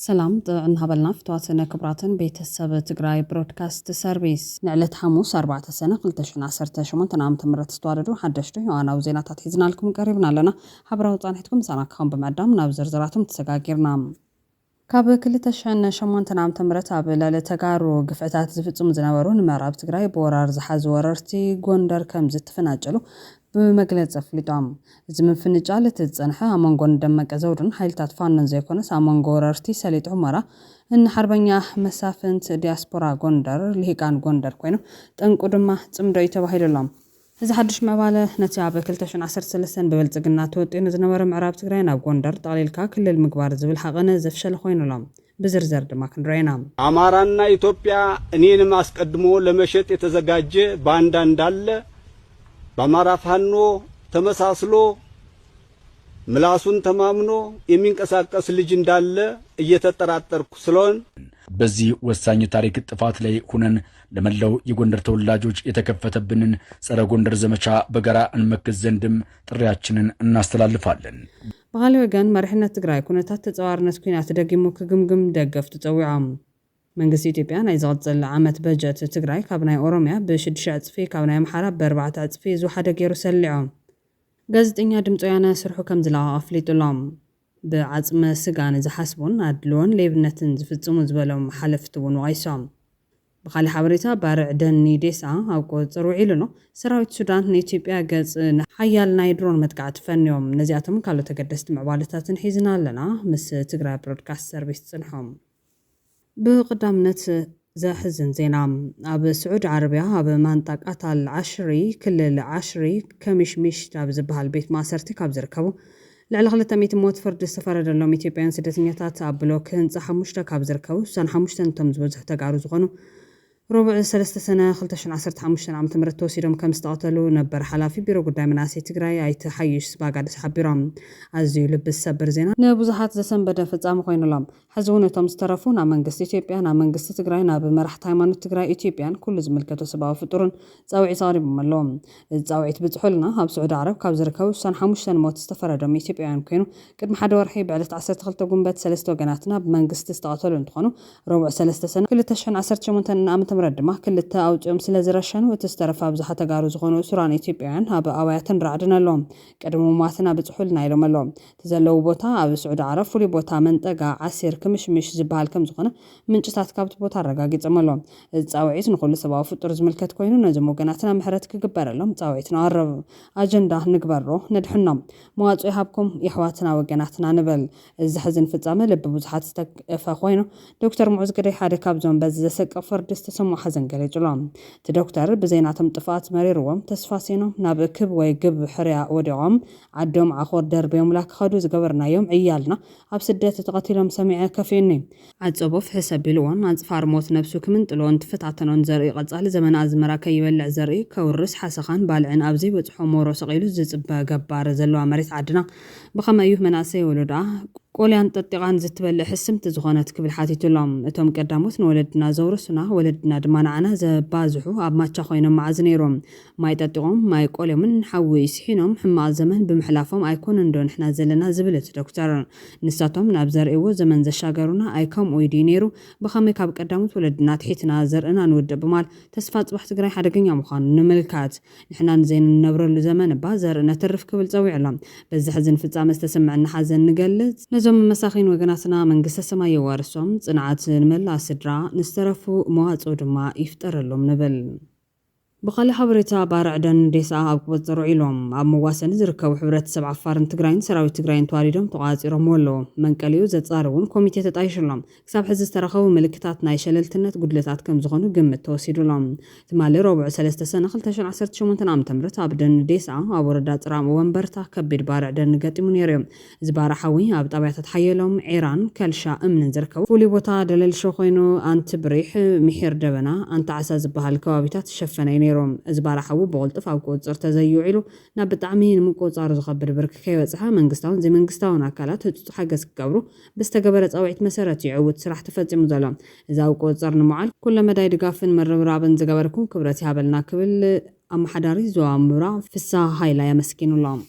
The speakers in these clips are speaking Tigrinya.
سلام نهبلنا فتواتنا كبراتن بيت السبت تقراي برودكاست سيرفيس نعلة حموس 4 سنة قلتشن 10 شمون تنام تمرت استواردو حدشتو وانا وزينا تحيزنا لكم قريبنا لنا حبرو طانحتكم ساناكم بمعدام نابزر زراتم تسقاقيرنا كاب كلتشن شمون تنام تمرت عبلا لتقارو قفعتات زفتم زناورون مراب تقراي بورار زحاز وررتي قوندر كمزت فناجلو بمجلس أفليتام زمن فنجالة تزنحة أمانغون دمك أزورن حيلتات فانن زيكونس أمانغورارتي ساليت عمرة إن حربنيا مسافنت دياسبورا غوندر لهيكان غوندر كوينو تنقو دما تمدو يتوحيلو لهم إذا حدش مبالة نتيابة كلتاشن 10 سلسن ببلتقنا توتين زنور معراب تقرين أو غوندر طاليلكا كل المقبار زبل حقنا زفشل خوينو لهم بزرزر دماكن رينام أمارانا إثيوبيا أنين ماسك قدمو لمشت يتزقاج باندان دال በአማራ ፋኖ ተመሳስሎ ምላሱን ተማምኖ የሚንቀሳቀስ ልጅ እንዳለ እየተጠራጠርኩ ስለሆነ በዚህ ወሳኝ ታሪክ ጥፋት ላይ ሆነን ለመላው የጎንደር ተወላጆች የተከፈተብንን ጸረ ጎንደር ዘመቻ በጋራ እንመክት ዘንድም ጥሪያችንን እናስተላልፋለን። በኋላ ወገን መርሕነት ትግራይ ኩነታት ተጻዋርነት ኩናት ደጊሙ ክግምግም ደገፍቱ ጸዊዖም መንግስት ኢትዮጵያ ናይ ዝቕፅል ዓመት በጀት ትግራይ ካብ ናይ ኦሮሚያ ብ6 ዕፅፊ ካብ ናይ ኣምሓራ ብ4 ዕፅፊ ዝሓደ ገይሩ ሰሊዖም ጋዜጠኛ ድምፂ ወያነ ስርሑ ከም ዝለቐ ኣፍሊጡሎም ብዓፅመ ስጋን ዝሓስቡን ኣድልዎን ሌብነትን ዝፍጽሙ ዝበሎም ሓለፍቲ እውን ወቒሶም ብኻሊ ሓበሬታ ባርዕ ደኒ ዴሳ ኣብ ቁፅር ውዒሉሎ ሰራዊት ሱዳን ንኢትዮጵያ ገጽ ሓያል ናይ ድሮን መጥቃዕቲ ፈንዮም ነዚኣቶም ካልኦት ተገደስቲ ምዕባለታትን ሒዝና ኣለና ምስ ትግራይ ብሮድካስት ሰርቪስ ጽንሖም بقدامنت زحزن زينا أب سعود عربية أب منطقة العشري كل العشري كمشمش تاب زبها البيت ما سرتي كابزر كابو لعلى تميت موت فرد السفارة دلهم إثيوبيان سدتنيات أب بلوك هنز حمشتا كابزر كابو سن حمشتن تمز وزح تجارز غنو ربع 3 سنة خلتشن 15 عام تمرت توسيرهم كم استقتلوا نبر حلافي بيرو قدام ناس تجراي أي تحيش سباقات حبيرهم عزيو لبس سبر زينا نبوزحات زسن بدأ فتام خوين لهم حزونه تم استرفون عن منجست إثيوبيا عن منجست تجراي ناب مرح تايمان تجراي إثيوبيا كل زملكته سبعة فطورن زاوية صاري بملهم زاوية بتحولنا هاب سعود عرب كابزركو سن حمشتن موت استفر دم إثيوبيا كانوا قد ما حد ورحي بعد 10 خلطة جنبات 3 جناتنا بمنجست استقتلوا انتخانوا ربع 3 سنة كل تشحن 10 شمونتن مردمه كل التأوجم سلازرشان وتسترفع بزحة تجارز غنو سوران إثيوبيان هاب أوياتن رعدنا لهم قدموا ماتنا بتحولنا لهم اللهم تزلوا بوتا أبو سعود عرف ولي بوتا منطقة عسير كمش زبال كم زغنا من جسات كابت بوتا رقاقيت أمالهم تزاوعيت نقول سبا فطر زملكت كوينو نزمو قناتنا محرتك قبر لهم تزاوعيتنا عرب أجندا نقبرو ندحنا مواجه هابكم يحواتنا وقناتنا نبل الزحزن في الزامل ببوزحات استفاقوينو دكتور معوز قري حادي كابزون بز سقفر دستسمو حزن قريجلام تدكتور بزيناتهم طفات مريروم تسفاسينو نابكب ويقب حريا ودعم عدوم عخور دربيوم لك خدو زقبرنا يوم عيالنا اب سدات تقاتلهم سميعة كفيني عد صبوف حساب بلوان عد فار موت نفسو كمن تلون تفتعتنون زرقي قد زمن ازمرا كي يولع زرقي كورس حسخان بالعين ابزي وتحمورو سقيلو زيصبا قبار زلوا مريت عدنا بخما ايوه مناسي ولودا قوليان تطيقان زتبلع حسم تزغونت كبل حاتيتو لهم اتهم قداموت نولدنا زورسنا ولدنا دمانعنا زبازحو اب ماتشا خوينم معزنيروم ما يطيقوم ما يقولوا من حوي يسحينهم حما زمن بمحلافهم ايكون اندون احنا زلنا زبلت دكتور نساتهم نابزرئو زمن زشاغرونا ايكم ويدينيرو بخمي كاب قداموت ولدنا تحيتنا زرنا نود بمال تسفات صبح تقراي حدقنيا مخان نملكات نحنا نزين نبرلو زمن بازر نترف كبل صويعلام بزحزن فصام استسمعنا حزن نقلت زم مساخين وجناتنا من قصة سما يوارسهم صنعات الملا سدرا نسترفو مواصو دما يفتر لهم نبل بخالي حبريتا بارع دن ديسا أبقى زرعيلهم أب مواسن زركو حبرت 7 فارن تقراين سراوي تقراين تواليدهم تقاطيرهم ولو من كليو زتصارون كوميتي تتعيشلهم كساب حز استرخوا ملكتات نايشللتنت قدلتات كم زغنو قمت توسيدولهم تمالي ربع 3 سنة خلتشن 10 شمونتن عام تمرت أب دن ديسا أب وردات رام وانبرتا كبير بارع دن قاتمون يريم زبارة حوي أب طبيعة تحيلهم عيران كالشا أمن زركو فولي بوتا دلل شوخينو أنت بريح محير دبنا أنت عساز بهالكوابيتات شفنين زبارة حوو بغلطف أو كوزر تزيوعيلو نابت عمين من كوزر زخبر برك كيوتسها منقستاون زي منقستاون أكالات هتحقس كابرو بستقبرت أوعيت مسارات يعود سراح تفزي مزالام إذا أو كوزر نمعال كل ما دايد قافن مرة رابن زقبركم كبرتي هابلنا كبل أم حداري زوامرا في الساعة هاي لا يمسكين اللهم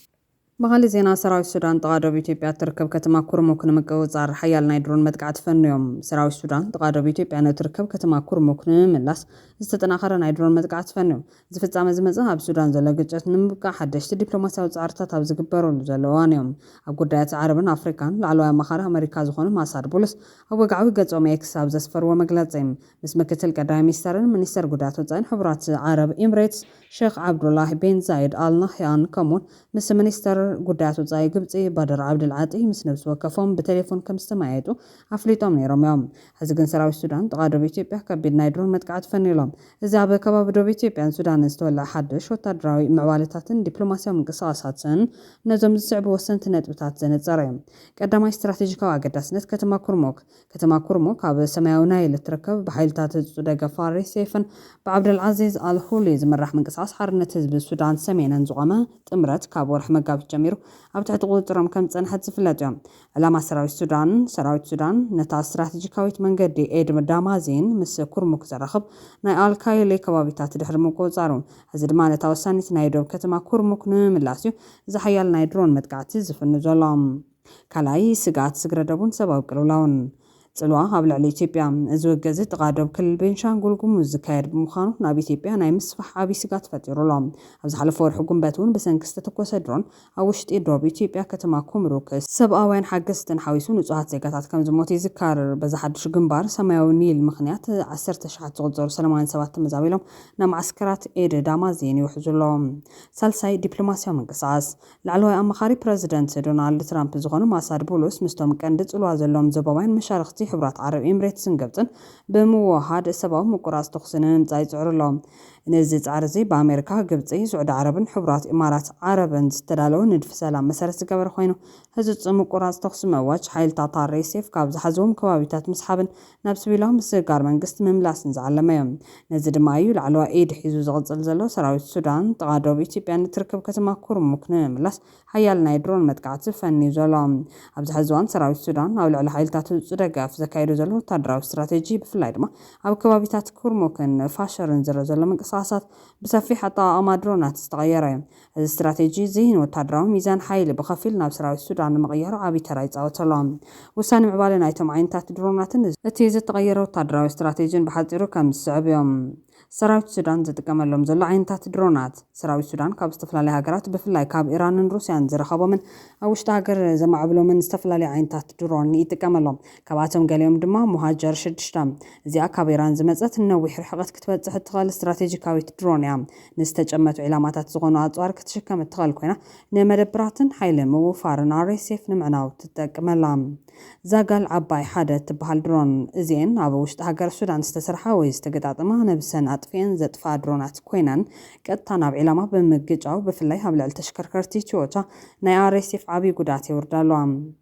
مغالي زينا سراوي السودان تقادو بإثيوبيا تركب كتما كورموك نمقوصار حيال نايدرون مدقعت فنيوم سراوي السودان تقادو بإثيوبيا تركب كتما كورموك نملاس استتناخر نايدرون مدقعت فنيوم زفت عمزمزها بسودان زلقجت نمبقى حدشت دبلوماسيا وزارتا تابز قبرون زلوانيوم أقودات عربن أفريكان لعلوها مخارها أمريكا زخون ماسار بولس أوقعوي قصوم إكساب زسفر ومقلاتيم مسمكتل قدامي ميسترن منيستر قدات وزين حبرات عرب إمريتس شيخ عبد الله بن زايد آل نهيان كمون مس منيستر قدات وزاي قبطي بدر عبد العاطي مس نفس وكفهم بتليفون كم استمعيتو عفليتهم نيرم يوم هزقن سراوي السودان تقادو بإثيوبيا كبيد نايدرون متقعد فنيلهم إذا بكباب دو بإثيوبيا السودان استولى حدش وتدراوي معوالتاتن دبلوماسيا من قصاصاتن نزم الصعب وسنتنت بتاعتن تزريم قدما استراتيجيكا وقداسنت كتما كورموك عب سماوي نايل تركب بحيلتات السوداء فاري سيفن بعبد العزيز آل خولي زمرح من قصاص حرنت حزب السودان سمينا زغما تمرت كابور حمقاب جميرو أبتعد قلترم كم تنحد سفلاتهم علامة سراوي السودان نتا استراتيجيكاويت من قدي ايد مدامازين مس كورموك زرخب ناي آل كايلي كوابيتات دحر موكو زارون هزي دمانة تاوسانيت نايدو كتما كورموك نملاسيو زحيال نايدرون مدقعتي زفن زولام كالاي سقات سقردبون سباو قلولاون صلوا قبل على إثيوبيا زوجة تقادم كل بينشانغول قموز كاير بمخانو نابي إثيوبيا ناي مسفح عبي سقات فتيرو لهم أبز حال فور حكم باتون بس انكستتكو سدرون أوشت إدرو إثيوبيا كتما كومروك سبقا وين حقستن حويسون وصوحات زيقاتات كم زموتي زكار بزحد شقنبار سماوي نيل مخنيات عسرت شحات صغزور سلمان سوات مزاويلهم نام عسكرات إيد دامازين يوحزو لهم سالساي دبلوماسيا من قصاص لعلوها أما خاري بريزيدنت دونالد ترامب زغنو ماسار بولوس مستوم كاندت الوازلهم زبوين مشارختي حبرات عرب إمريتس نقبتن بموحد سبب مقراص تخصنن زاي تعرلهم نزيت عرزي بأمريكا قبطي سعود عربن حبرات إمارات عربن استدالو ندف سلام مسارس قبر خوينو هزت مقراص تخص مواج حيل تاطار ريسيف كابز حزوم كوابيتات مسحبن نبس بيلهم سيقار منقست مملاس نزعلميهم نزد مايو لعلوا ايد حيزو زغزل زلو سراوي السودان تغادو بإثيوبيا نتركب كتما كورموك نملاس حيال نايدرون متقعت فني زلام أبز حزوان سراوي السودان أو لعلى حيل تاتو صدقاف زكايدو زلو تدراو استراتيجي بفلاي دما أو كوابيتات كورموكن فاشرن زلو من قصاصات بسفي حتى أمادرونات استغيرهم الاستراتيجي زين وتدراو ميزان حيل بخفيل ناب سراوي السودان مغيرو عبي ترايز أو تلام وساني معبالنا ايتم عينتات درونات نتيجة تغيرو تدراو استراتيجي بحضيرو كم السعب يوم سراوي السودان زتقامل لهم زلو عينتات درونات سراوي السودان كاب استفلالي هاقرات بفلاي كاب إيران روسيان زرخبو من أوش تاقر زمعبلو من استفلالي عينتات درون يتقامل لهم كاباتهم قاليوم دما مهاجر شدشتام زي كاب إيران زمزت النوي حرحقت كتبت تغال استراتيجيكاوي درون يام نستجمت علامات زغونو أطوار كتشكم تغال كوينة نمدبراتن حيلم وفارن ريسيف نمعناو تتقامل لهم زاقال عباي حادة تبهال درون زين أبوش تاقر السودان استسرحا ويستقطعطما نبسن أطفين زتفا درونات كوينان كتانا بعلامة بمقجعو بفلاي هبلال تشكركرتي تشوتا نايا ريسيف عبي قداتي وردالوام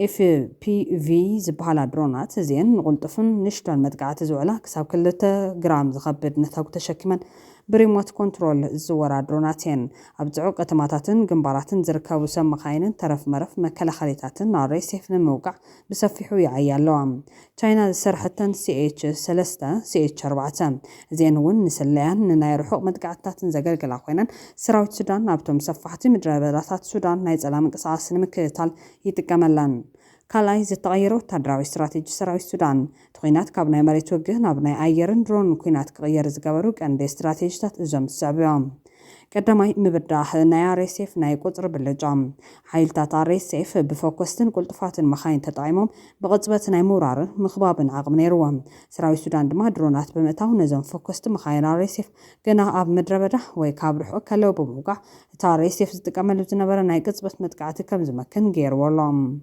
FPV زبحالا درونات زين نغلطفن نشتان مدقعات زوعلا كساب كلتا جرام زخبد نتاو تشكمن بريموت كنترول زورا دروناتين أبدعو قتماتاتن جنباراتن زركاو سمخاينن ترف مرف مكلا خليتاتن ناري سيفن موقع بسفحو يعيالوام تشاينا سرحتن CH3 CH4 زين ون نسليان نايرحو مدقعتاتن زقلقلا خوينن سراوي السودان نابتو مسفحتي مدربلاتات السودان نايز علام قصاص نمكتال يتكملان كالاي زتغيرو تدراوي استراتيجي سراوي السودان تخينات كابناي مريت وجه نابناي ايرن درون كوينات كغير زقبرو كاندي استراتيجيات ازم السعبيام قدماي مبداح نايا ريسيف ناي قطر بالجام حيل تاطا ريسيف بفوكستن قلطفاتن مخاين تطعيمهم بقصبت ناي مورار مخبابن عقب نيروام سراوي السودان دما درونات بمتاو نزم فوكست مخاين ريسيف قنا اب مدربده وي كابرحو كلو بموقع تا ريسيف زتقملو زنبر ناي قصبت متقعت كم زمكن غير والله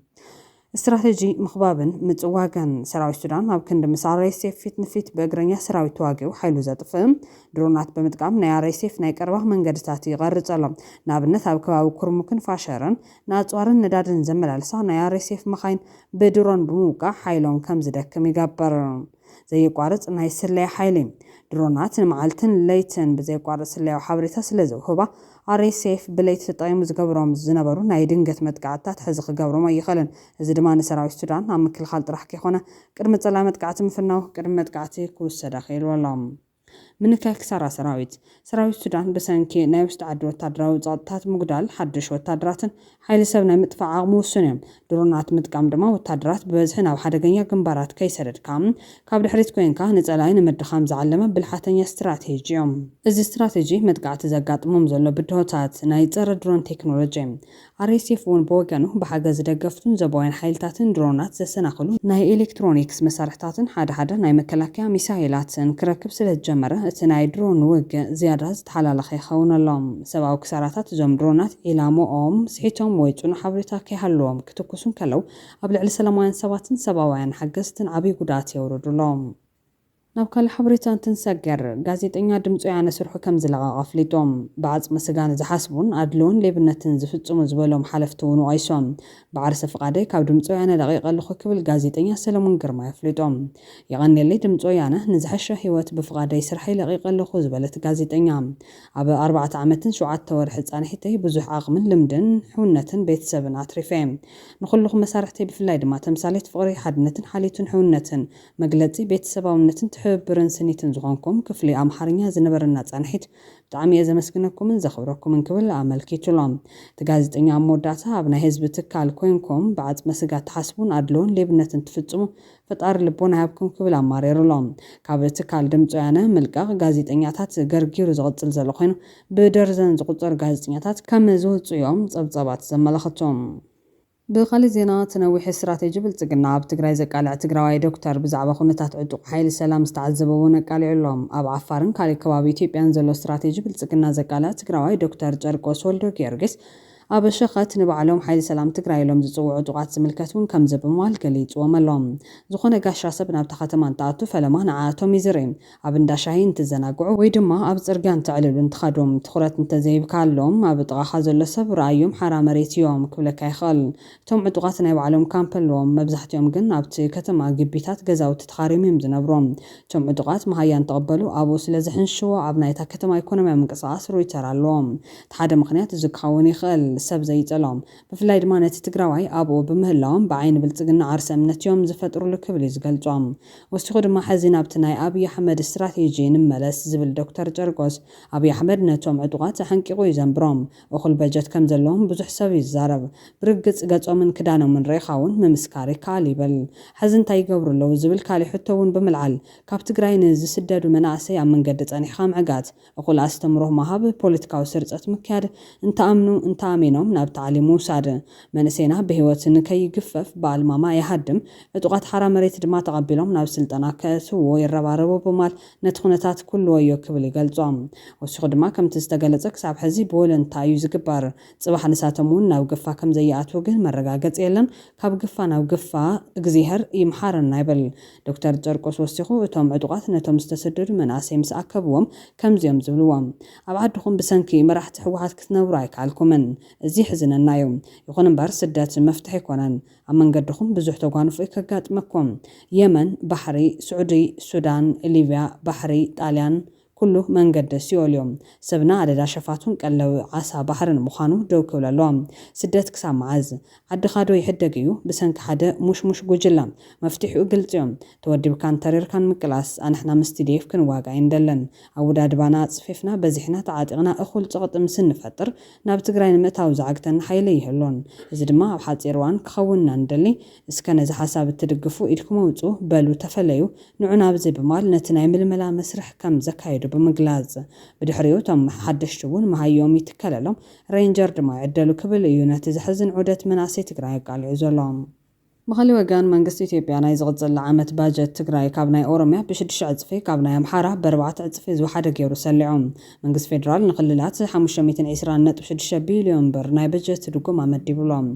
استراتيجي مخبابن متواجن سراوي السودان أو كند مسار ريسيف فيت نفيت بأجرنيا سراوي تواجه وحيلو زاد فهم درونات بمتقام نيا ريسيف ناي قربه من قدرتاتي غرز علم نابنت أو كواو كرمكن فاشرن ناتوارن ندادن زمل على صار نيا ريسيف مخاين بدرون بموقع حيلون كم زدك ميجابر زي قارص ناي سلي حيلين درونات معالتن ليتن بزي قارص سلي وحبريتا سلزو هبا ريسيف بليت تطعيم زقبرهم زنبرو ناي دنقت متقعتات حزق قبرهم أي خلن إذا دمان سراوي السودان عم كل خالط راح كيخونا كرمت سلامة قعت مفناو كرمت قعتي كوس داخل والله ምንካይ ክሳራ ሰራዊት ሱዳን ብሰንኪ ናይ ውሽጢ ዓዲ ወታደራዊ ጸጥታት ምጉዳል ሓድሽ ወታደራትን ሓይሊ ሰብ ናይ ምጥፋዕ ዓቕሙ ውሱን እዮም። ድሮናት ምጥቃም ድማ ወታደራት ብበዝሒ ናብ ሓደገኛ ግንባራት ከይሰደድካ ካብ ድሕሪት ኮይንካ ንጸላይ ንምድኻም ዝዓለመ ብልሓተኛ ስትራቴጂ እዮም። እዚ ስትራቴጂ መጥቃዕቲ ዘጋጥሞም ዘሎ ብድሆታት ናይ ጸረ ድሮን ቴክኖሎጂ RSF እውን ብወገኑ ብሓገዝ ደገፍቱን ዘባውያን ሓይልታትን ድሮናት ዘሰናኽሉ ናይ ኤሌክትሮኒክስ መሳርሕታትን ሓደ ናይ መከላከያ ሚሳይላትን ክረክብ ስለ ጀመረ እቲ ናይ ድሮን ውግእ ዝያዳ ዝተሓላለኸ ይኸውን ኣሎ። ሰብኣዊ ክሳራታት እዞም ድሮናት ኢላሞኦም ስሒቶም ወይ ጽኑዕ ሓበሬታ ከይሃለዎም ክትኩሱን ከለው ኣብ ልዕሊ ሰላማውያን ሰባትን ሰብኣውያን ሓገዝትን ዓብይ ጉድኣት የውርዱሎም። ናብ ካልእ ሓበሬታ እንትንሰገር ጋዜጠኛ ድምፂ ወያነ ስርሑ ከም ዝለቐቐ ኣፍሊጦም ብዓጽሚ ስጋን ዝሓስቡን ኣድልውን ሌብነትን ዝፍጽሙ ዝበሎም ሓለፍቲ እውን ወቂሶም ብዓርሰ ፍቓደይ ካብ ድምፂ ወያነ ለቒቐ ኣለኹ ክብል ጋዜጠኛ ሰለሞን ግርማ ኣፍሊጦም ይቐኒለይ ድምፂ ወያነ ንዝሐሸ ህይወት ብፍቓደይ ስርሐይ ለቒቐ ኣለኹ ዝበለት ጋዜጠኛ ኣብ 4 ዓመትን 7 ወርሒ ጻንሒተይ ብዙሕ ዓቕምን ልምድን ሕውነትን ቤተሰብን ኣትሪፈ ንኹልኹ መሳርሕተይ ብፍላይ ድማ ተምሳሌት ፍቕሪ ሓድነትን ሓሊቱን ሕውነትን መግለጺ ቤተሰባውነትን ትሕብርን ስኒትን ዝኾንኩም ክፍሊ ኣምሓርኛ ዝነበረና ጻንሒት ብጣዕሚ እየ ዘመስግነኩምን ዘኽብረኩምን ክብል ኣመልኪቱሎም እቲ ጋዜጠኛ ኣብ መወዳእታ ኣብ ናይ ህዝቢ ትካል ኮይንኩም ብዓጽመ ስጋ ትሓስቡን ኣድልውን ሌብነትን ትፍጽሙ ፈጣሪ ልቦና ይሃብኩም ክብል ኣማሪሩሎም ካብ ትካል ድምፂ ወያነ ምልቃቕ ጋዜጠኛታት ገርጊሩ ዝቕጽል ዘሎ ኮይኑ ብደርዘን ዝቁጸሩ ጋዜጠኛታት ከም ዝውፅኡ እዮም ጸብጸባት ዘመላኽቶም። ብኻሊእ ዜና ተነዊሕ ስትራቴጂ ብልጽግና ኣብ ትግራይ ዘቃልዕ ትግራዋይ ዶክተር ብዛዕባ ኩነታት ዕጡቕ ሓይሊ ሰላም ዝተዓዘበዎ ነቃሊዑሎም ኣብ ዓፋርን ካልእ ከባቢ ኢትዮጵያን ዘሎ ስትራቴጂ ብልጽግና ዘቃልዕ ትግራዋይ ዶክተር ጨርቆስ ወልደ ጊዮርጊስ ኣብ ሸኸት ንባዕሎም ሓይሊ ሰላም ትግራይ ኢሎም ዝጽውዑ ዕጡቓት ዝምልከቱን ከም ዝበምዋል ገሊጽዎም ኣሎም። ዝኾነ ጋሻ ሰብ ናብታ ከተማ እንተኣቱ ፈለማ ንዓቶም ይዝርኢ ኣብ እንዳሻሂ እንትዘናግዑ ወይ ድማ ኣብ ጽርግያ እንትዕልሉ እንትኸዶም ትኹረት እንተዘይብካሎም ኣብ ጥቓኻ ዘሎ ሰብ ረኣዮም ሓራ መሬት እዮም ክብለካ ይኽእል። እቶም ዕጡቓት ናይ ባዕሎም ካምፕ ኣለዎም መብዛሕትኦም ግን ኣብቲ ከተማ ግቢታት ገዛውቲ ተኻሪሞም እዮም ዝነብሮም። እቶም ዕጡቓት መሃያ እንተቐበሉ ኣብኡ ስለ ዝሕንሽዎ ኣብ ናይታ ከተማ ኢኮኖምያዊ ምንቅስቓስ ሩይተር ኣለዎም። እቲ ሓደ ምኽንያት እዚ ክኸውን ይኽእል ሰብ ዘይጸሎም ብፍላይ ድማ ነቲ ትግራዋይ ኣብኡ ብምህላዎም ብዓይኒ ብልጽግና ዓርሰ እምነት እዮም ዝፈጥሩሉ ክብል ዝገልጾም ወሲኹ ድማ ሕዚ ናብቲ ናይ ኣብይ ኣሕመድ ስትራቴጂ ንመለስ ዝብል ዶክተር ጨርቆስ ኣብይ ኣሕመድ ነቶም ዕጡቓት ሓንቂቑ ይዘንብሮም እኹል በጀት ከም ዘለዎም ብዙሕ ሰብ ይዛረብ ብርግጽ ገጾምን ክዳኖምን ርኢኻ እውን ምምስካር ይከኣል ይብል ሕዚ እንታይ ይገብሩ ኣለዉ ዝብል ካልእ ሕቶ እውን ብምልዓል ካብ ትግራይ ንዝስደዱ መናእሰይ ኣብ መንገዲ ጸኒሕካ ምዕጋት እኹል ኣስተምሮ ምሃብ ፖለቲካዊ ስርፀት ምክያድ እንተኣምኑ እንተኣሚኖም ናብ ታዕሊም ውሳድ መንእሰይና ብህይወት ንከይግፈፍ በኣልማማ ይሃድም ዕጡቓት ሓራ መሬት ድማ ተቐቢሎም ናብ ስልጠና ከእትዎ ይረባረቡ በማል ነቲ ኩነታት ኩሉ ወዮ ክብል ይገልጾም ወሲኹ ድማ ከምቲ ዝተገለጸ ክሳብ ሕዚ ብወለንታ እዩ ዝግበር ጽባሕ ንሳቶም እውን ናብ ግፋ ከም ዘይኣትው ግን መረጋገጽ የለን ካብ ግፋ ናብ ግፋ እግዚኣብሔር ይምሓረና ይብል ዶክተር ጨርቆስ ወሲኹ እቶም ዕጡቓት ነቶም ዝተሰደዱ መናእሰይ ምስ ኣከብዎም ከምዚኦም ዝብልዎም ኣብ ዓድኹም ብሰንኪ መራሕቲ ሕወሓት ክትነብሩ ኣይከኣልኩምን እዚ ሕዝነና እዩ ይኹን እምበር ስደት መፍትሒ ኣይኮነን ኣብ መንገድኹም ብዙሕ ተጓንፎ ከጋጥመኩም የመን ባሕሪ ስዑዲ ሱዳን ሊብያ ባሕሪ ጣልያን ኩሉ መንገዲ ሲኦል እዮም ሰብና ኣደዳ ሸፋቱን ቀለብ ዓሳ ባሕርን ምዃኑ ደው ክብል ኣሎ ስደት ክሳብ መዓዝ ዓድኻ ዶ ይሕደግ እዩ ብሰንኪ ሓደ ሙሽሙሽ ጉጅላ መፍትሒኡ ግልጽ እዮም ተወዲብካን ተሪርካን ምቅላስ ኣንሕና ምስ TDF ክንዋጋ ይንደለን ኣብ ውዳድባና ጽፊፍና በዚሕና ተዓጢቕና እኹል ፀቕጥም ስንፈጥር ናብ ትግራይ ንምእታው ዝዓግተን ሓይሊ ይህሉን እዚ ድማ ኣብ ሓጺር እዋን ክኸውንና እንደሊ እስከ ነዚ ሓሳብ እትድግፉ ኢድኩም ውፁ በሉ ተፈለዩ ንዑና ብዘይ ብማል ነቲ ናይ ምልመላ መስርሕ ከም ዘካይዱ ብምግላጽ ብድሕሪኡ እቶም ሓደሽቲ እውን መሃዮም ይትከለሎም ሬንጀር ድማ ይዕደሉ ክብል እዩ ነቲ ዝሕዝን ዑደት መናእሰይ ትግራይ ኣቃሊዑ ዘሎ ብኻልእ ወገን መንግስቲ ኢትዮጵያ ናይ ዝቕጽል ዓመት ባጀት ትግራይ ካብ ናይ ኦሮምያ ብ6 ዕጽፊ ካብ ናይ ኣምሓራ ብ4 ዕጽፊ ዝወሓደ ገይሩ ሰሊዖም መንግስቲ ፌደራል ንክልላት 520.6 ቢልዮን ብር ናይ በጀት ድጎማ መዲብሎም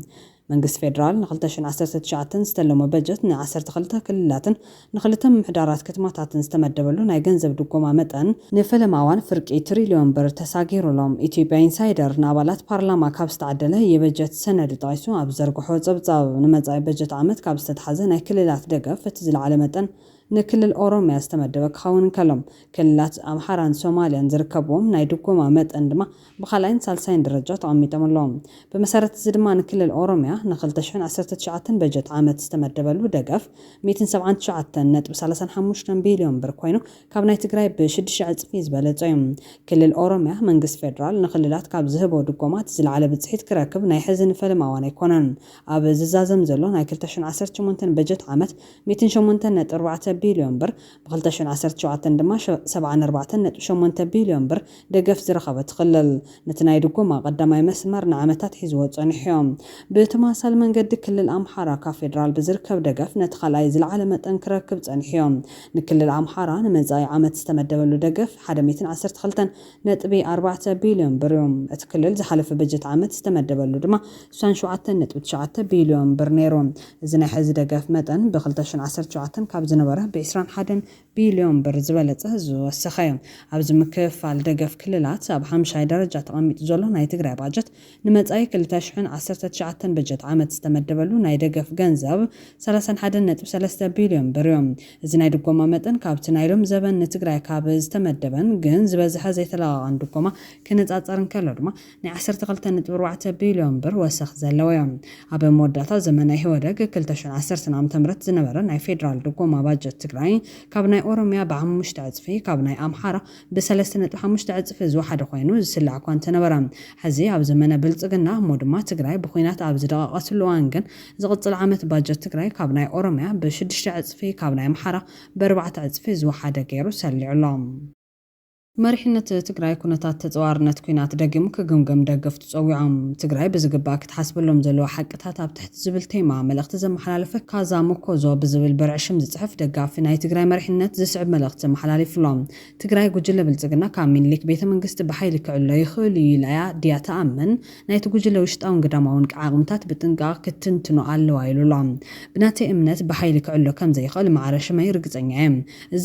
መንግስቲ ፌደራል ን2019 ዝተለመ በጀት ን12 ክልላትን ን2 ምሕዳራት ከተማታትን ዝተመደበሉ ናይ ገንዘብ ድጎማ መጠን ንፈለማዋን ፍርቂ ትሪልዮን ብር ተሳጊሩሎም ኢትዮጵያ ኢንሳይደር ንኣባላት ፓርላማ ካብ ዝተዓደለ የበጀት ሰነድ ጠቂሱ ኣብ ዘርግሖ ጸብጻብ ንመጻኢ በጀት ዓመት ካብ ዝተተሓዘ ናይ ክልላት ደገፍ እቲ ዝለዓለ መጠን ንክልል ኦሮሚያ ዝተመደበ ክኸውን ከሎም ክልላት ኣምሓራን ሶማልያን ዝርከብዎም ናይ ድጎማ መጠን ድማ ብኻልኣይን ሳልሳይን ደረጃ ተቐሚጦም ኣለዎም ብመሰረት እዚ ድማ ንክልል ኦሮሚያ ን2019 በጀት ዓመት ዝተመደበሉ ደገፍ 179.35 ቢልዮን ብር ኮይኑ ካብ ናይ ትግራይ ብ6 እጥፊ ዝበለጸ እዩ ክልል ኦሮሚያ መንግስቲ ፌደራል ንክልላት ካብ ዝህቦ ድጎማት ዝለዓለ ብጽሒት ክረክብ ናይ ሕዝን ፈለማ ዋና ኣይኮነን ኣብ ዝዛዘም ዘሎ ናይ 2018 በጀት ዓመት 108.4 ቢልዮን ብር ብ2017 ድማ 74.8 ቢልዮን ብር ደገፍ ዝረኸበት ትኽልል ነቲ ናይ ድጎማ ቀዳማይ መስመር ንዓመታት ሒዝዎ ጸኒሖም ብተመሳሳሊ መንገዲ ክልል ኣምሓራ ካብ ፌደራል ብዝርከብ ደገፍ ነቲ ካልኣይ ዝለዓለ መጠን ክረክብ ጸኒሖም ንክልል ኣምሓራ ንመጻኢ ዓመት ዝተመደበሉ ደገፍ 112.4 ቢልዮን ብር እዩ እቲ ክልል ዝሓለፈ በጀት ዓመት ዝተመደበሉ ድማ 7.9 ቢልዮን ብር ነይሩ እዚ ናይ ሕዚ ደገፍ መጠን ብ2017 ካብ ዝነበረ ብ21 ቢልዮን ብር ዝበለጸ ዝወሰኸ እዩ ኣብዚ ምክፍፋል ደገፍ ክልላት ኣብ 5ይ ደረጃ ተቐሚጡ ዘሎ ናይ ትግራይ ባጀት ንመጻኢ 2019 በጀት ዓመት ዝተመደበሉ ናይ ደገፍ ገንዘብ 31.3 ቢልዮን ብር እዩ እዚ ናይ ድጎማ መጠን ካብቲ ናይሎም ዘበን ንትግራይ ካብ ዝተመደበን ግን ዝበዝሐ ዘይተለቓቐን ድጎማ ክነጻጸርን ከሎ ድማ ናይ 12.4 ቢልዮን ብር ወሰኽ ዘለዎ እዩ ኣብ መወዳእታ ዘመናዊ ህወደግ 2010 ዓ.ም ዝነበረ ናይ ፌደራል ድጎማ ባጀት ትግራይ ካብ ናይ ኦሮሚያ ብ5 እጥፊ ካብ ናይ ኣምሓራ ብ3.5 እጥፊ ዝወሓደ ኮይኑ ዝስላዕ እኳ እንተነበረ ሕዚ ኣብ ዘመነ ብልጽግና እሞ ድማ ትግራይ ብኹናት ኣብ ዝደቐቐትሉ እዋን ግን ዝቕጽል ዓመት ባጀት ትግራይ ካብ ናይ ኦሮሚያ ብ6 እጥፊ ካብ ናይ ኣምሓራ ብ4 እጥፊ ዝወሓደ ገይሩ ሰሊዑሎም መሪሕነት ትግራይ ኩነታት ተጽዋርነት ኩናት ደጊሙ ክግምገም ደገፍ ተጸዊዖም ትግራይ ብዝግባእ ክትሓስበሎም ዘለዎ ሓቅታት ኣብ ትሕቲ ዝብል ቴማ መልእኽቲ ዘመሓላለፈ ካዛ ሞኮዞ ብዝብል በርዕሽም ዝጽሕፍ ደጋፊ ናይ ትግራይ መሪሕነት ዝስዕብ መልእኽቲ ዘመሓላሊፍሎም ትግራይ ጉጅለ ብልጽግና ካብ ሚኒሊክ ቤተ መንግስቲ ብሓይሊ ክዕሎ ይኽእል ኢላያ ድያ ተኣምን ናይቲ ጉጅለ ውሽጣውን ግዳማውን ዓቕምታት ብጥንቃቕ ክትንትኑ ኣለዋ ኢሉሎም ብናተይ እምነት ብሓይሊ ክዕሎ ከም ዘይኽእል ማዕረሽመይ ርግጸኛ እየ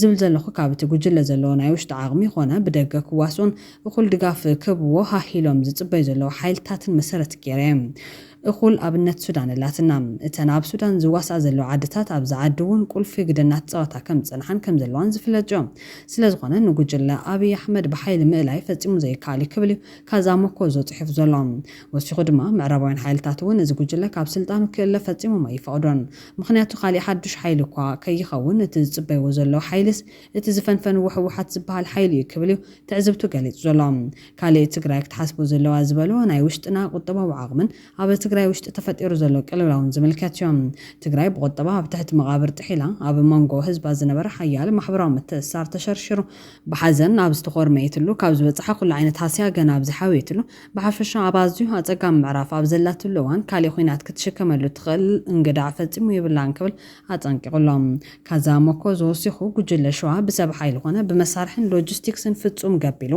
ዝብል ዘለኹ ካብቲ ጉጅለ ዘለዎ ናይ ውሽጢ ዓቕሚ ኾነ ብደገ ክዋስኡን እኹል ድጋፍ ክህብዎ ሃሂሎም ዝጽበዩ ዘለዉ ሓይልታትን መሰረት ገይሮም እኹል ኣብነት ሱዳን ኣላትና እተን ኣብ ሱዳን ዝዋስኣ ዘለዉ ዓድታት ኣብ ዝዓዲ እውን ቁልፊ ግደናት ፀወታ ከም ጽንሓን ከም ዘለዋን ዝፍለጥ እዩ ስለዝኾነ ንጉጅለ ኣብይ ኣሕመድ ብሓይሊ ምእላይ ፈጺሙ ዘይከኣል ክብል ካዛ ሞኮዞ ጽሒፍ ዘሎ ወሲኹ ድማ ምዕራባውያን ሓይልታት እውን እዚ ጉጅለ ካብ ስልጣኑ ክእለ ፈጺሞም ኣይፈቕዶን ምክንያቱ ካሊእ ሓዱሽ ሓይሊ እኳ ከይኸውን እቲ ዝጽበይዎ ዘለዉ ሓይልስ እቲ ዝፈንፈንዎ ህወሓት ዝበሃል ሓይሊ እዩ ክብል ትዕዝብቱ ገሊጹ ዘሎ ካሊእ ትግራይ ክትሓስቡ ዘለዋ ዝበሎ ናይ ውሽጥና ቁጠባዊ ዓቕምን ኣብ ትግራይ ውሽጢ ተፈጢሩ ዘሎ ቅልውላውን ዝምልከት እዮም ትግራይ ብቁጠባ ኣብ ትሕቲ መቓብር ጥሒላ ኣብ መንጎ ህዝባ ዝነበረ ሓያል ማሕበራዊ ምትእስሳር ተሸርሽሩ ብሓዘን ኣብ ዝተኾርመይትሉ ካብ ዝበፅሓ ኩሉ ዓይነት ሃስያ ገና ኣብ ዝሓወይትሉ ብሓፈሻ ኣብ ኣዝዩ ኣጸጋሚ ምዕራፍ ኣብ ዘላትሉ እዋን ካሊእ ኩናት ክትሽከመሉ ትኽእል እንግዳዕ ፈጺሙ ይብላን ክብል ኣጸንቂቑሎም ካዛ ሞኮዞ ወሲኹ ጉጅለ ሸዋ ብሰብ ሓይሊ ኾነ ብመሳርሕን ሎጂስቲክስን ፍጹም ገቢሉ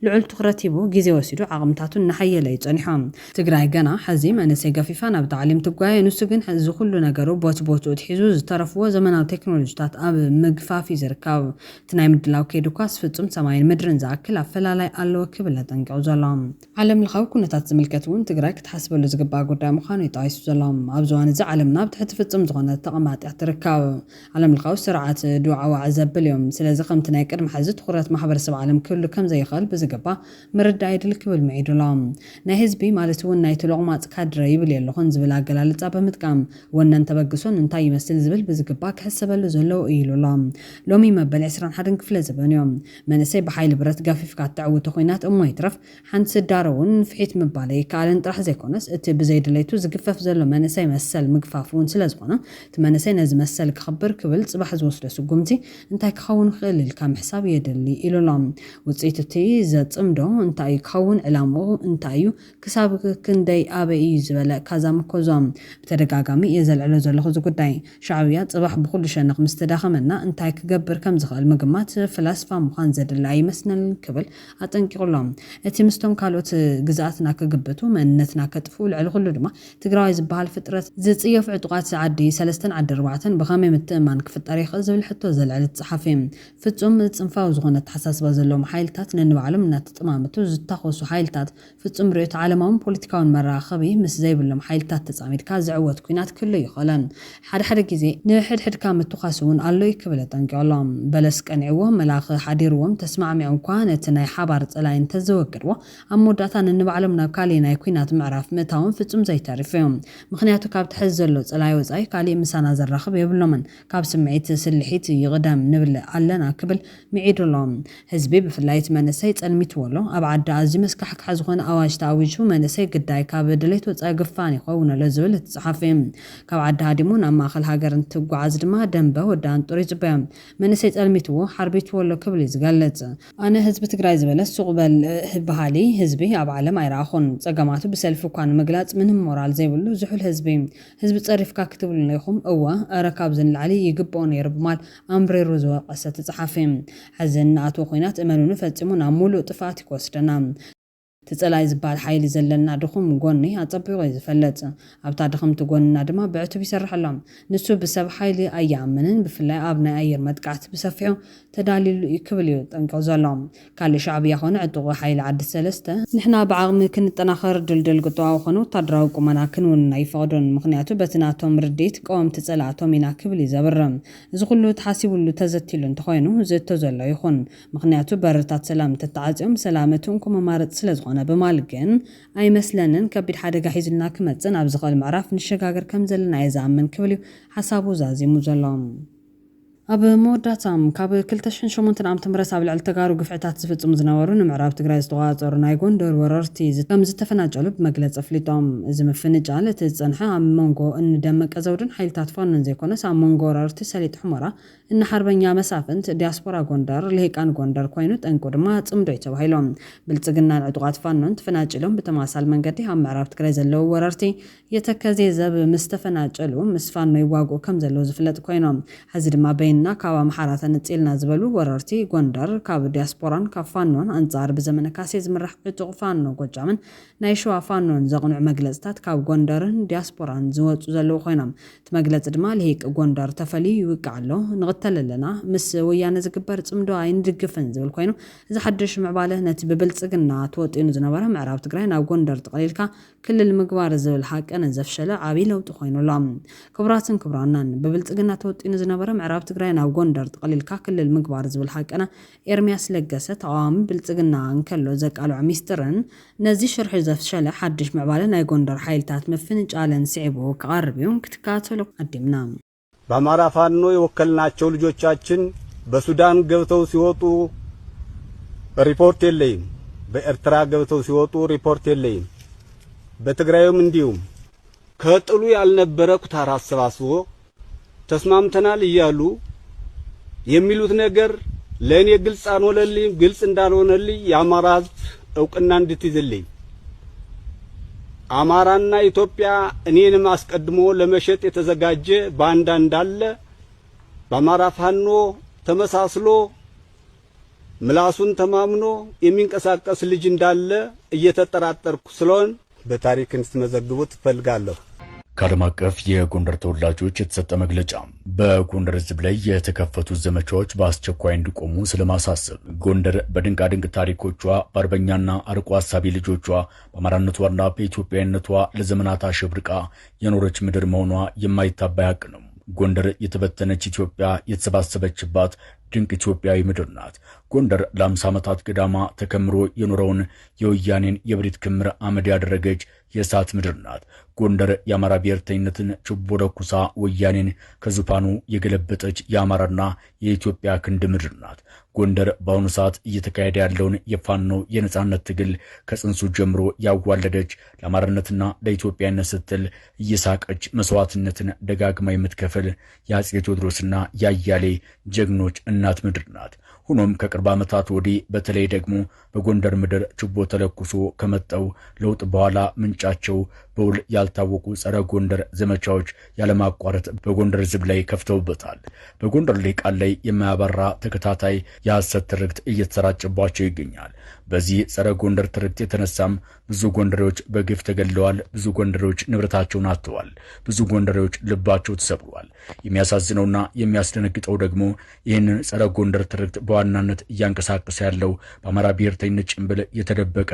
ልዑል ትኹረት ሂቡ ግዜ ወሲዱ ዓቕምታቱን ንሓየለ ይጸኒሖም ትግራይ ገና ሕዚ መንእሰይ ገፊፋ ናብ ተዓሊም ትጓየ ንሱ ግን እዚ ኩሉ ነገሩ ቦት ትሒዙ ዝተረፍዎ ዘመናዊ ቴክኖሎጂታት ኣብ ምግፋፍ ይዝርከብ እቲ ናይ ምድላው ከይዱ ኳስ ፍጹም ሰማይን ምድርን ዝኣክል ኣፈላላይ ኣለዎ ክብል ኣጠንቂቑ ዘሎም ዓለም ለኻዊ ኩነታት ዝምልከት እውን ትግራይ ክትሓስበሉ ዝግባእ ጉዳይ ምዃኑ ይጠቒሱ ዘሎም ኣብ ዝዋን እዚ ዓለምና ኣብ ትሕቲ ፍጹም ዝኾነ ተቐማጢያ ትርከብ ዓለም ለኻዊ ስርዓት ዱዓዋዕ ዘብል እዮም ስለዚ ከምቲ ናይ ቅድሚ ሕዚ ትኹረት ማሕበረሰብ ዓለም ክህሉ ከም ዘይኽእል ብዝግባእ ምርዳእ ይድል ክብል መዒዱሎም ናይ ህዝቢ ማለት እውን ናይ ተለቕማፅ ካድረ ይብል የለኹን ዝብል ኣገላልጻ ብምጥቃም ወነን ተበግሶን እንታይ ይመስል ዝብል ብዝግባእ ክሕሰበሉ ዘለዎ ኢሉሎም ሎሚ መበል 21 ክፍለ ዘበን እዮም መንእሰይ ብሓይሊ ብረት ገፊፍካ እትዕውቶ ኩናት እሞ ይትረፍ ሓንቲ ስዳሮ እውን ፍሒት ምባል ይከኣልን ጥራሕ ዘይኮነስ እቲ ብዘይድለይቱ ዝግፈፍ ዘሎ መንእሰይ መሰል ምግፋፍ እውን ስለዝኾነ እቲ መንእሰይ ነዚ መሰል ክኽብር ክብል ጽባሕ ዝወስዶ ስጉምቲ እንታይ ክኸውን ክእል ኢልካ ምሕሳብ የድሊ ኢሉሎም ውጽኢት እቲ ዘጽምዶ እንታይ ክኸውን ዕላምኡ እንታይ እዩ ክሳብ ክንደይ ኣበይ እዩ ዝበለ ካዛ ሞኮዞም ብተደጋጋሚ የዘልዕሎ ዘለኹ ጉዳይ ሻዕብያ ጽባሕ ብኩሉ ሸነኽ ምስ ተዳኸመና እንታይ ክገብር ከም ዝኽእል ምግማት ፍላስፋ ምዃን ዘድሊ ኣይመስልን ክብል ኣጠንቂቑሎም እቲ ምስቶም ካልኦት ግዛኣትና ክግብቱ መንነትና ከጥፉ ልዕሊ ኩሉ ድማ ትግራዋይ ዝበሃል ፍጥረት ዝጽየፍ ዕጡቓት ዓዲ 3 ዓዲ 4 ብኸመይ ምትእማን ክፍጠር ይኽእል ዝብል ሕቶ ዘልዕል ጸሓፊ ፍጹም ጽንፋዊ ዝኾነ ተሓሳስባ ዘለዎም ሓይልታት ነንባዕሎም እናተጠማመቱ ዝታኸሱ ሓይልታት ፍጹም ርእዮት ዓለማውን ፖለቲካውን መራኸቢ ምስ ዘይብሎም ሓይልታት ተጻሚድካ ዝዕወት ኩናት ክህሉ ይኽእለን ሓደ ግዜ ንሕድሕድካ ምትኻስውን ኣሎ ይክብል ጠንቂሎም በለስ ቀንዕዎ መላኽ ሓዲርዎም ተስማዕሚዖም እኳ ነቲ ናይ ሓባር ጸላይን ተዘወግድዎ ኣብ መወዳእታ ንንባዕሎም ናብ ካሊእ ናይ ኩናት ምዕራፍ ምእታውን ፍጹም ዘይተርፍ እዮም ምኽንያቱ ካብ ትሕዝ ዘሎ ጸላይ ወጻኢ ካሊእ ምሳና ዘራኽብ የብሎምን ካብ ስምዒት ስልሒት ይቕደም ንብል ኣለና ክብል ሚዒድሎም ህዝቢ ብፍላይ መንእሰይ ጸልሚትወሎ ኣብ ዓዲ ኣዝዩ መስካሕካሕ ዝኾነ ኣዋጅ ተኣዊጁ መንእሰይ ግዳይ ካብ ድሌት ወጻኢ ግፋን ይኸውን ኣሎ ዝብል ተጻሓፈ ካብ ዓዲ ሃዲሙ ናብ ማእኸል ሃገር እንትጓዓዝ ድማ ደንበ ወዳን ጦር ይጽበዮም መንእሰይ ጸልሚትዎ ሓርቢትወሎ ክብል ዝገልጽ ኣነ ህዝቢ ትግራይ ዝበለስ ሱቕበል ባህሊ ህዝቢ ኣብ ዓለም ኣይረኣኹን ጸገማቱ ብሰልፊ እኳ ንምግላጽ ምንም ሞራል ዘይብሉ ዝሑል ህዝቢ ጸሪፍካ ክትብሉ ነይኹም እወ ኣረካብ ዝንላዕሊ ይግብኦ ነይሩ ብማል ኣምብሬሩ ዝወቀሰ ተጻሓፈ ሕዝን ኣቶ ኮይናት እመኑን ፈጽሙ ናብ ሙሉእ ጥፋት ይወስደና ተጸላይ ዝበሃል ሓይሊ ዘለና ድኹም ጎኒ ኣጸቢቑ ዝፈለጽ ኣብታ ድኹምቲ ጎንና ድማ ብዕቱብ ይሰርሐሎም ንሱ ብሰብ ሓይሊ ኣያምንን ብፍላይ ኣብ ናይ ኣየር መጥቃዕቲ ብሰፊሑ ተዳሊሉ ይክብል እዩ ጠንቀው ዘሎም ካልእ ሻዕብያ ኾነ ዕጡቕ ሓይሊ ዓዲ ሰለስተ ንሕና ብዓቕሚ ክንጠናኸር ድልድል ቅጥዋው ኾነ ወታደራዊ ቁመና ክንውንና ይፈቕዱን ምኽንያቱ በቲ ናቶም ርዲት ቀወምቲ ጸላእቶም ኢና ክብል ይዘብርም እዚ ኩሉ ተሓሲቡሉ ተዘቲሉ እንተኾይኑ ዝእቶ ዘሎ ይኹን ምኽንያቱ በርታት ሰላም ተተዓጽዮም ሰላመቱን ኩመማረጽ ስለዝኾነ በማል ግን ኣይመስለንን ከቢድ ሓደጋ ሒዙልና ክመጽን ኣብ ዝኽእል ምዕራፍ ንሸጋገር ከም ዘለና የዛምን ክብል ሓሳቡ ዛዚሙ ዘሎም ኣብ መወዳእታም ካብ 2008 ዓመተ ምህረት ኣብ ልዕሊ ተጋሩ ግፍዕታት ዝፍጽሙ ዝነበሩ ንምዕራብ ትግራይ ዝተዋጸሩ ናይ ጎንደር ወረርቲ ከም ዝተፈናጨሉ ብመግለጺ ኣፍሊጦም እዚ ምፍንጫል እቲ ዝጸንሐ ኣብ መንጎ እንደመቀ ዘውድን ሓይልታት ፋኖን ዘይኮነስ ኣብ መንጎ ወረርቲ ሰሊጥ ሑመራ ሓርበኛ መሳፍንት ዲያስፖራ ጎንደር ልሂቃን ጎንደር ኮይኑ ጠንቁ ድማ ጽምዶ ተባሂሎም ብልጽግናን ዕጡቓት ፋኖን ተፈናጭሎም ብተማሳል መንገዲ ኣብ ምዕራብ ትግራይ ዘለዉ ወረርቲ የተከዜ ዘብ ምስተፈናጨሉ ምስ ፋኖ ይዋግኡ ከም ዘለዉ ዝፍለጥ ኮይኖም ሕዚ ድማ በይንና ካብ ኣምሓራ ተነጺልና ዝበሉ ወረርቲ ጎንደር ካብ ዲያስፖራን ካብ ፋኖን አንጻር ብዘመነ ካሴ ዝምራሕ ዕጡቕ ፋኖ ጎጃምን ናይ ሸዋ ፋኖን ዘቕንዑ መግለጽታት ካብ ጎንደርን ዲያስፖራን ዝወጹ ዘለዉ ኮይኖም እቲ መግለጽ ድማ ልሂቅ ጎንደር ተፈልዩ ይውቃዓሎ ንቕተለለና ምስ ወያነ ዝግበር ጽምዶ ኣይንድግፍን ዝብል ኮይኑ እዚ ሓድሽ ምዕባለ ነቲ ብብልጽግና ተወጢኑ ዝነበረ ምዕራብ ትግራይ ናብ ጎንደር ተቐሊልካ ክልል ምግባር ዝብል ሓቀን ዘፍሸለ ዓብይ ለውጢ ኮይኑሎም ክቡራትን ክቡራናን ብብልጽግና ተወጢኑ ዝነበረ ምዕራብ ትግራይ ናብ ጎንደር ተቐሊልካ ክልል ምግባር ዝብል ሓቀና ኤርሚያስ ለገሰ ተቃዋሚ ብልጽግና እንከሎ ዘቃልዑ ሚስጥርን ነዚ ሽርሒ ዘፍሸለ ሓድሽ ምዕባለ ናይ ጎንደር ሓይልታት መፍንጫለን ሲዕቡ ከቐርብ እዩ ክትካተሉ አድምና በአማራ ፋኖ የወከልናቸው ልጆቻችን በሱዳን ገብተው ሲወጡ ሪፖርት የለይም በኤርትራ ገብተው ሲወጡ ሪፖርት የለይም በትግራይም እንዲሁም ከጥሉ ያልነበረ ኩታራ አሰባስቦ ተስማምተናል እያሉ የሚሉት ነገር ለኔ ግልጽ አንወለልኝ ግልጽ እንዳልሆነልኝ የአማራ ሕዝብ ዕውቅና እንድትይዝልኝ አማራና ኢትዮጵያ እኔንም አስቀድሞ ለመሸጥ የተዘጋጀ ባንዳ እንዳለ በአማራ ፋኖ ተመሳስሎ ምላሱን ተማምኖ የሚንቀሳቀስ ልጅ እንዳለ እየተጠራጠርኩ ስለሆነ በታሪክ እንድትመዘግቡት ፈልጋለሁ። ከዓለም አቀፍ የጎንደር ተወላጆች የተሰጠ መግለጫ በጎንደር ሕዝብ ላይ የተከፈቱ ዘመቻዎች በአስቸኳይ እንዲቆሙ ስለማሳሰብ ጎንደር በድንቃድንቅ ታሪኮቿ በአርበኛና አርቆ ሐሳቢ ልጆቿ በአማራነቷና በኢትዮጵያዊነቷ ለዘመናት አሸብርቃ የኖረች ምድር መሆኗ የማይታበይ ሀቅ ነው። ጎንደር የተበተነች ኢትዮጵያ የተሰባሰበችባት ድንቅ ኢትዮጵያዊ ምድር ናት። ጎንደር ለ50 ዓመታት ገዳማ ተከምሮ የኖረውን የወያኔን የብሪት ክምር አመድ ያደረገች የእሳት ምድር ናት። ጎንደር የአማራ ብሔርተኝነትን ችቦ ለኩሳ ወያኔን ከዙፋኑ የገለበጠች የአማራና የኢትዮጵያ ክንድ ምድር ናት። ጎንደር በአሁኑ ሰዓት እየተካሄደ ያለውን የፋኖ የነጻነት ትግል ከጽንሱ ጀምሮ ያዋለደች ለአማራነትና ለኢትዮጵያነት ስትል እየሳቀች መስዋዕትነትን ደጋግማ የምትከፍል የአፄ ቴዎድሮስና ያያሌ ጀግኖች እናት ምድር ናት። ሆኖም ከቅርብ ዓመታት ወዲህ በተለይ ደግሞ በጎንደር ምድር ችቦ ተለኩሶ ከመጣው ለውጥ በኋላ ምንጫቸው በውል ያልታወቁ ጸረ ጎንደር ዘመቻዎች ያለማቋረጥ በጎንደር ሕዝብ ላይ ከፍተውበታል። በጎንደር ልሂቃን ላይ የማያባራ ተከታታይ የሐሰት ትርክት እየተሰራጨባቸው ይገኛል። በዚህ ጸረ ጎንደር ትርክት የተነሳም ብዙ ጎንደሬዎች በግፍ ተገድለዋል። ብዙ ጎንደሬዎች ንብረታቸውን አጥተዋል። ብዙ ጎንደሬዎች ልባቸው ተሰብሯል። የሚያሳዝነውና የሚያስደነግጠው ደግሞ ይህንን ጸረ ጎንደር ትርክት በዋናነት እያንቀሳቀሰ ያለው በአማራ ብሔርተኝነት ጭንብል የተደበቀ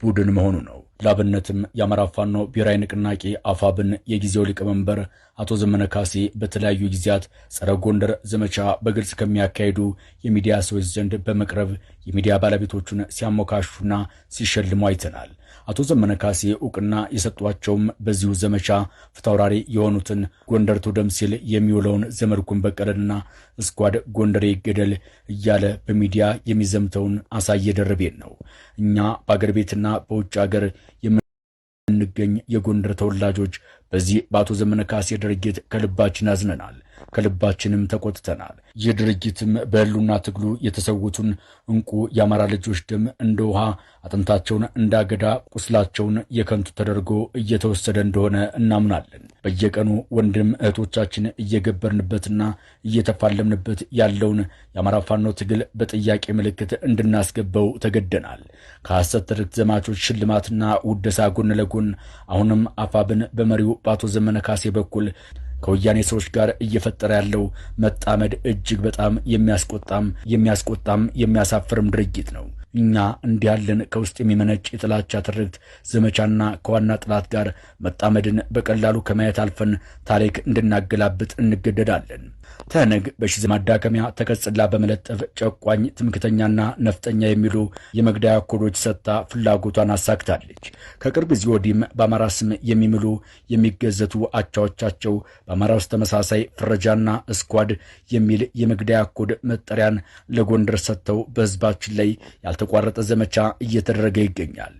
ቡድን መሆኑ ነው። ላብነትም የአማራ ፋኖ ብሔራዊ ንቅናቄ አፋብን የጊዜው ሊቀመንበር አቶ ዘመነ ካሴ በተለያዩ ጊዜያት ጸረ ጎንደር ዘመቻ በግልጽ ከሚያካሂዱ የሚዲያ ሰዎች ዘንድ በመቅረብ የሚዲያ ባለቤቶቹን ሲያሞካሹና ሲሸልሙ አይተናል። አቶ ዘመነ ካሴ እውቅና የሰጧቸውም በዚሁ ዘመቻ ፊታውራሪ የሆኑትን ጎንደር ትውደም ሲል የሚውለውን ዘመድኩን በቀለንና እስኳድ ጎንደሬ ይገደል እያለ በሚዲያ የሚዘምተውን አሳየ ደርቤን ነው። እኛ በአገር ቤትና በውጭ ሀገር የምንገኝ የጎንደር ተወላጆች በዚህ በአቶ ዘመነ ካሴ ድርጊት ከልባችን አዝነናል፣ ከልባችንም ተቆጥተናል። ይህ ድርጊትም በህሉና ትግሉ የተሰዉትን እንቁ የአማራ ልጆች ደም እንደ ውሃ አጥንታቸውን እንዳገዳ ቁስላቸውን የከንቱ ተደርጎ እየተወሰደ እንደሆነ እናምናለን። በየቀኑ ወንድም እህቶቻችን እየገበርንበትና እየተፋለምንበት ያለውን የአማራ ፋኖ ትግል በጥያቄ ምልክት እንድናስገባው ተገደናል። ከሐሰት ትርክት ዘማቾች ሽልማትና ውደሳ ጎን ለጎን አሁንም አፋብን በመሪው በአቶ ዘመነ ካሴ በኩል ከወያኔ ሰዎች ጋር እየፈጠረ ያለው መጣመድ እጅግ በጣም የሚያስቆጣም የሚያሳፍርም ድርጊት ነው። እኛ እንዲህ ያለን ከውስጥ የሚመነጭ የጥላቻ ትርክት ዘመቻና ከዋና ጥላት ጋር መጣመድን በቀላሉ ከማየት አልፈን ታሪክ እንድናገላብጥ እንገደዳለን። ተነግ በሺህ ማዳከሚያ ተቀጽላ በመለጠፍ ጨቋኝ፣ ትምክተኛና ነፍጠኛ የሚሉ የመግደያ ኮዶች ሰጥታ ፍላጎቷን አሳክታለች። ከቅርብ ጊዜ ወዲህም በአማራ ስም የሚምሉ የሚገዘቱ አቻዎቻቸው በአማራ ውስጥ ተመሳሳይ ፍረጃና እስኳድ የሚል የመግደያ ኮድ መጠሪያን ለጎንደር ሰጥተው በህዝባችን ላይ ያልተቋረጠ ዘመቻ እየተደረገ ይገኛል።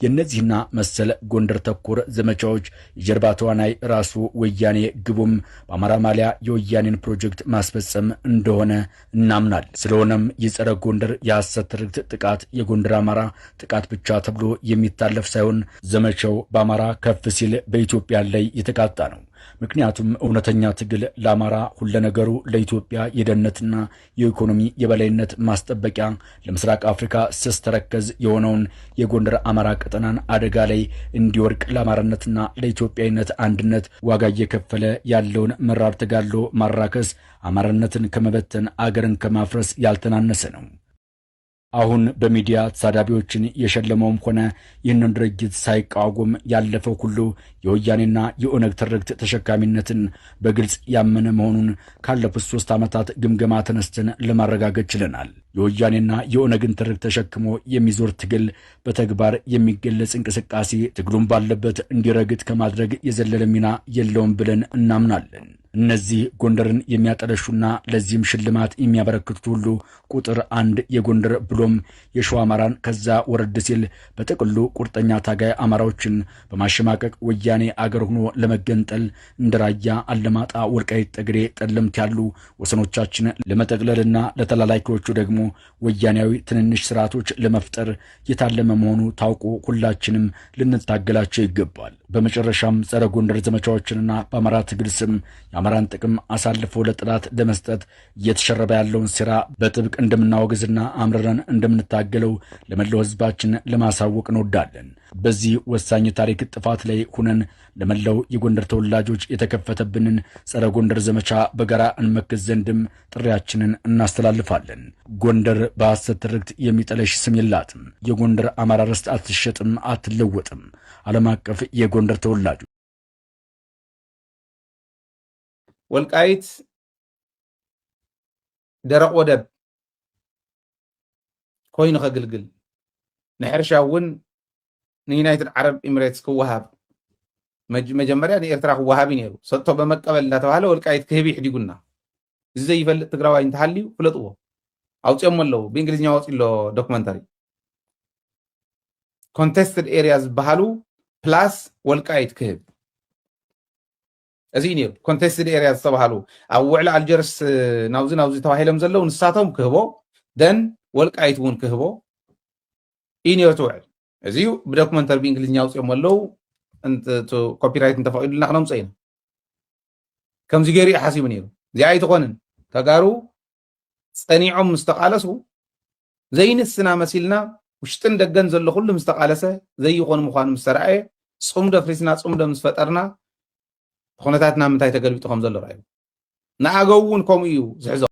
የነዚህና መሰል ጎንደር ተኮር ዘመቻዎች የጀርባ ተዋናይ ራሱ ወያኔ፣ ግቡም በአማራ ማሊያ የወያኔን ፕሮጀክት ማስፈጸም እንደሆነ እናምናል። ስለሆነም የጸረ ጎንደር የሐሰት ትርክት ጥቃት የጎንደር አማራ ጥቃት ብቻ ተብሎ የሚታለፍ ሳይሆን ዘመቻው በአማራ ከፍ ሲል በኢትዮጵያ ላይ የተቃጣ ነው። ምክንያቱም እውነተኛ ትግል ለአማራ ሁለነገሩ ለኢትዮጵያ የደህንነትና የኢኮኖሚ የበላይነት ማስጠበቂያ ለምስራቅ አፍሪካ ስስ ተረከዝ የሆነውን የጎንደር አማራ ቀጠናን አደጋ ላይ እንዲወርቅ ለአማራነትና ለኢትዮጵያዊነት አንድነት ዋጋ እየከፈለ ያለውን መራር ተጋድሎ ማራከስ አማራነትን ከመበተን አገርን ከማፍረስ ያልተናነሰ ነው። አሁን በሚዲያ ተሳዳቢዎችን የሸለመውም ሆነ ይህንን ድርጊት ሳይቃወም ያለፈው ሁሉ የወያኔና የኦነግ ትርክት ተሸካሚነትን በግልጽ ያመነ መሆኑን ካለፉት 3 ዓመታት ግምገማ ተነስተን ለማረጋገጥ ችለናል። የወያኔና የኦነግን ትርክት ተሸክሞ የሚዞር ትግል በተግባር የሚገለጽ እንቅስቃሴ ትግሉን ባለበት እንዲረግጥ ከማድረግ የዘለለ ሚና የለውም ብለን እናምናለን። እነዚህ ጎንደርን የሚያጠለሹና ለዚህም ሽልማት የሚያበረክቱት ሁሉ ቁጥር 1 የጎንደር ብሎም የሸዋ አማራን ከዛ ወረድ ሲል በጥቅሉ ቁርጠኛ ታጋይ አማራዎችን በማሸማቀቅ ወያኔ አገር ሆኖ ለመገንጠል እንደ ራያ፣ አለማጣ፣ ወልቃይት ጠገዴ፣ ጠለምት ያሉ ወሰኖቻችን ለመጠቅለልና ለተላላኪዎቹ ደግሞ ወያኔያዊ ትንንሽ ስርዓቶች ለመፍጠር የታለመ መሆኑ ታውቆ ሁላችንም ልንታገላቸው ይገባል። በመጨረሻም ጸረ ጎንደር ዘመቻዎችንና በአማራ ትግል ስም የአማራን ጥቅም አሳልፎ ለጥላት ለመስጠት እየተሸረበ ያለውን ሴራ በጥብቅ እንደምናወግዝና አምርረን እንደምንታገለው ለመላው ሕዝባችን ለማሳወቅ እንወዳለን። በዚህ ወሳኝ ታሪክ ጥፋት ላይ ሁነን ለመላው የጎንደር ተወላጆች የተከፈተብንን ጸረ ጎንደር ዘመቻ በጋራ እንመክት ዘንድም ጥሪያችንን እናስተላልፋለን። ጎንደር በሐሰት ትርክት የሚጠለሽ ስም የላትም። የጎንደር አማራ ርስት አትሸጥም፣ አትለወጥም። ዓለም አቀፍ የጎንደር ተወላጆች ወልቃይት ደረቅ ወደብ ኮይኑ ከግልግል ንሕርሻ እውን ንዩናይትድ ዓረብ ኤሚሬትስ ክወሃብ መጀመርያ ንኤርትራ ክወሃብ ነይሩ ሰጥቶ በመቀበል እንዳተባሃለ ወልቃይት ክህብ ይሕዲጉና እዚ ዘይፈልጥ ትግራዋይ እንተሃልዩ ፍለጥዎ ኣውፅኦም ኣለዉ ብእንግሊዝኛ ወፂሎ ዶክመንተሪ ኮንቴስትድ ኤሪያ ዝበሃሉ ፕላስ ወልቃይት ክህብ እዚ ነይሩ ኮንቴስትድ ኤሪያ ዝተባሃሉ ኣብ ውዕሊ ኣልጀርስ ናብዚ ተባሂሎም ዘለዉ ንሳቶም ክህቦ ደን ወልቃይት እውን ክህቦ እዩ ነይሩ ትውዕል እዚ ብዶክመንተሪ ብእንግሊዝኛ ኣውፅኦም ኣለዉ ኮፒራይት እንተፈቂዱልና ክነምፀ ኢና ከምዚ ገይሩ ሓሲቡ ነይሩ እዚኣ ኣይትኾንን ተጋሩ ፀኒዖም ምስ ተቃለሱ ዘይንስና መሲልና ውሽጥን ደገን ዘሎ ኩሉ ምስ ተቃለሰ ዘይኮኑ ምዃኑ ምስ ተረኣየ ፅምዶ ፍሪስና ፅምዶ ምስ ፈጠርና ኩነታትና ምንታይ ተገልቢጡ ከም ዘሎ ረኣዩ ንኣገው እውን ከምኡ እዩ ዝሕዞ